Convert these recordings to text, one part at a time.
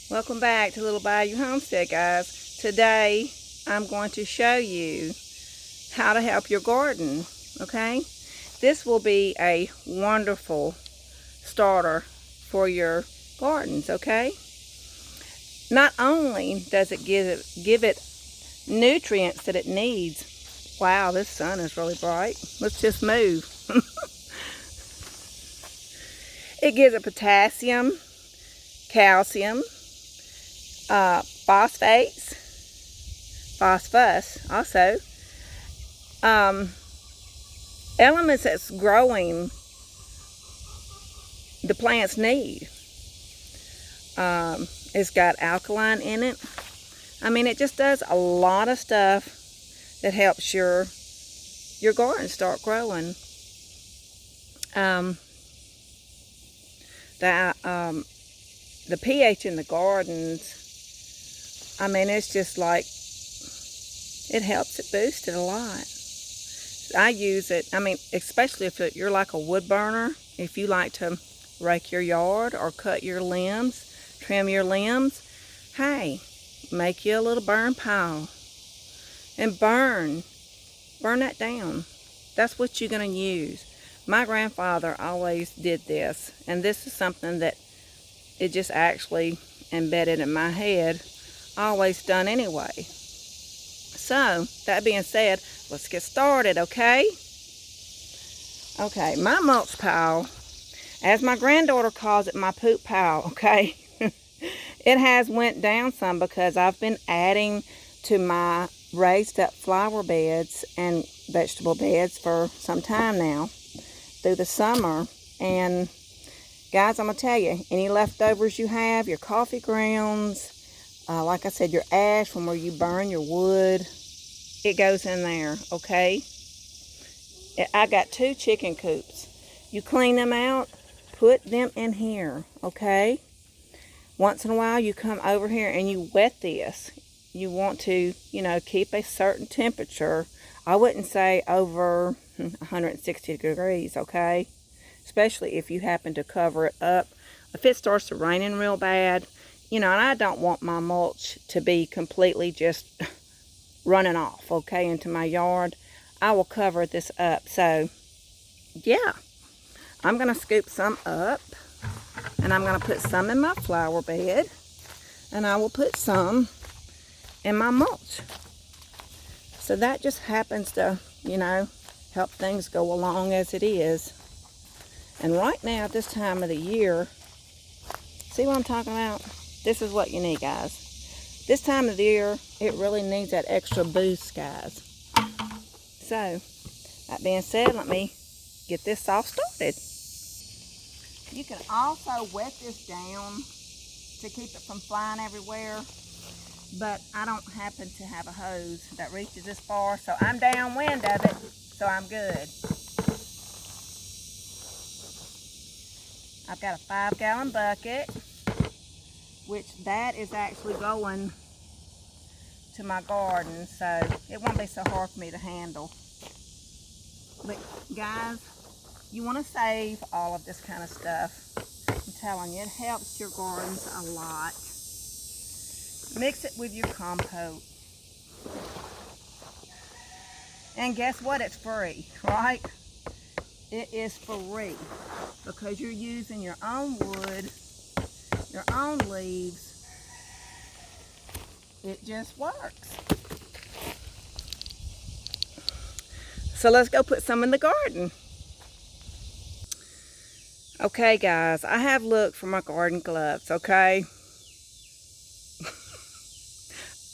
Welcome back to Lil Bayou Homestead, guys. Today I'm going to show you how to help your garden, okay? This will be a wonderful starter for your gardens, okay? Not only does it give it nutrients that it needs. Wow, this sun is really bright. Let's just move. It gives it potassium, calcium, phosphorus also, elements that's growing the plants need. It's got alkaline in it. I mean, it just does a lot of stuff that helps your garden start growing. The pH in the gardens, I mean, it's just like, it helps it boost it a lot. I use it, I mean, especially if you're like a wood burner, if you like to rake your yard or cut your limbs, trim your limbs, hey, make you a little burn pile and burn that down. That's what you're going to use. My grandfather always did this, and this is something that it just actually embedded in my head, always done anyway. So, that being said, let's get started, okay? Okay, my mulch pile, as my granddaughter calls it, my poop pile, okay? It has went down some because I've been adding to my raised up flower beds and vegetable beds for some time now, through the summer. And guys, I'm going to tell you, any leftovers you have, your coffee grounds, like I said, your ash from where you burn your wood, it goes in there, okay? I got 2 chicken coops. You clean them out, put them in here, okay? Once in a while, you come over here and you wet this. You want to, keep a certain temperature. I wouldn't say over 160 degrees, okay? Especially if you happen to cover it up. If it starts to raining real bad, and I don't want my mulch to be completely just running off, okay, into my yard. I will cover this up. So, yeah, I'm going to scoop some up, and I'm going to put some in my flower bed, and I will put some in my mulch. So that just happens to, help things go along as it is. And right now, at this time of the year, see what I'm talking about? This is what you need, guys. This time of the year, it really needs that extra boost, guys. So, that being said, let me get this all started. You can also wet this down to keep it from flying everywhere. But I don't happen to have a hose that reaches this far, so I'm downwind of it, so I'm good. I've got a 5-gallon bucket, which that is actually going to my garden, so it won't be so hard for me to handle. But guys, you want to save all of this kind of stuff. I'm telling you, it helps your gardens a lot. Mix it with your compost. And guess what? It's free, right? It is free because you're using your own wood, your own leaves. It just works. So let's go put some in the garden. Okay, guys, I have looked for my garden gloves, okay?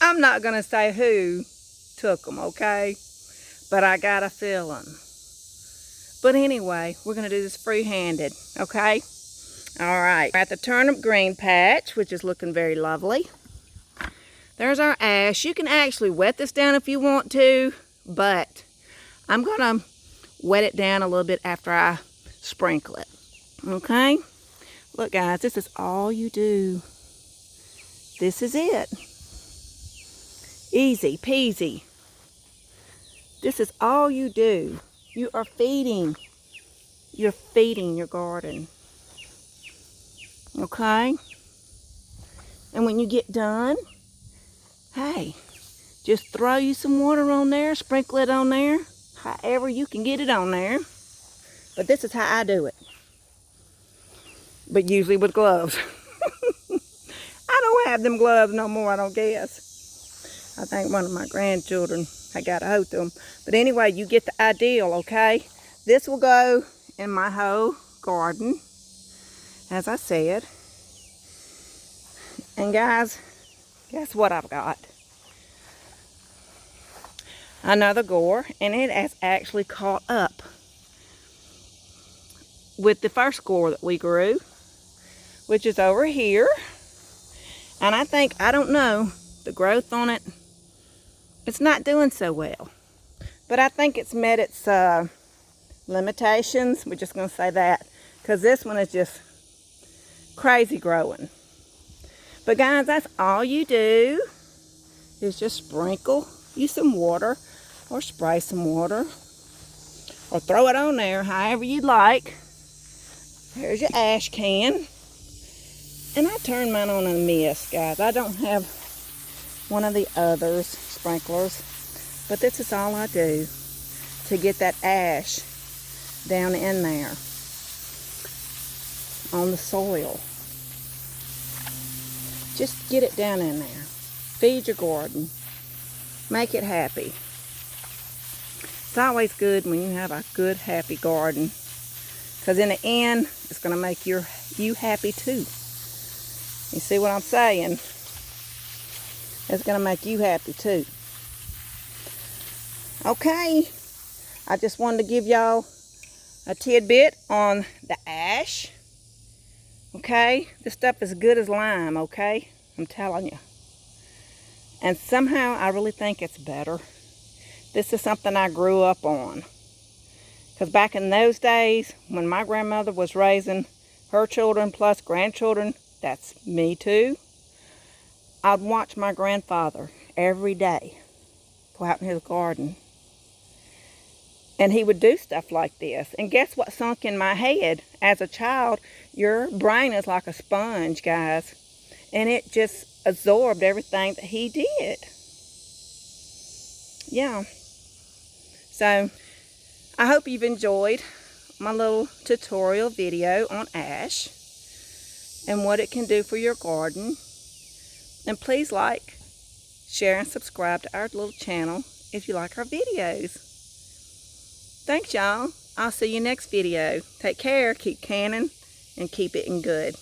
I'm not going to say who took them, okay? But I got a feeling. But anyway, we're going to do this free-handed, okay? All right. We're at the turnip green patch, which is looking very lovely. There's our ash. You can actually wet this down if you want to, but I'm going to wet it down a little bit after I sprinkle it, okay? Look, guys, this is all you do. This is it. Easy peasy. This is all you do. You are feeding. You're feeding your garden. Okay? And when you get done, hey, just throw you some water on there, sprinkle it on there, however you can get it on there. But this is how I do it. But usually with gloves. I don't have them gloves no more, I don't guess. I think one of my grandchildren, I got a hold of them. But anyway, you get the ideal, okay? This will go in my whole garden, as I said. And guys, guess what I've got? Another gore, and it has actually caught up with the first gore that we grew, which is over here. And I think, I don't know, the growth on it, it's not doing so well. But I think it's met its limitations. We're just going to say that, because this one is just crazy growing. But guys, that's all you do is just sprinkle you some water, or spray some water, or throw it on there however you like. There's your ash can. And I turn mine on in a mist, guys. I don't have one of the others, sprinklers. But this is all I do to get that ash down in there on the soil. Just get it down in there. Feed your garden. Make it happy. It's always good when you have a good, happy garden. Because in the end, it's going to make you happy too. You see what I'm saying? It's going to make you happy too. Okay. I just wanted to give y'all a tidbit on the ash. Okay? This stuff is good as lime, okay? I'm telling you. And somehow I really think it's better. This is something I grew up on. Because back in those days, when my grandmother was raising her children plus grandchildren, that's me too, I'd watch my grandfather every day go out in his garden. And he would do stuff like this. And guess what sunk in my head? As a child, your brain is like a sponge, guys. And it just absorbed everything that he did. Yeah. So, I hope you've enjoyed my little tutorial video on ash and what it can do for your garden. And please like, share, and subscribe to our little channel if you like our videos. Thanks, y'all. I'll see you next video. Take care, keep canning, and keep it in good.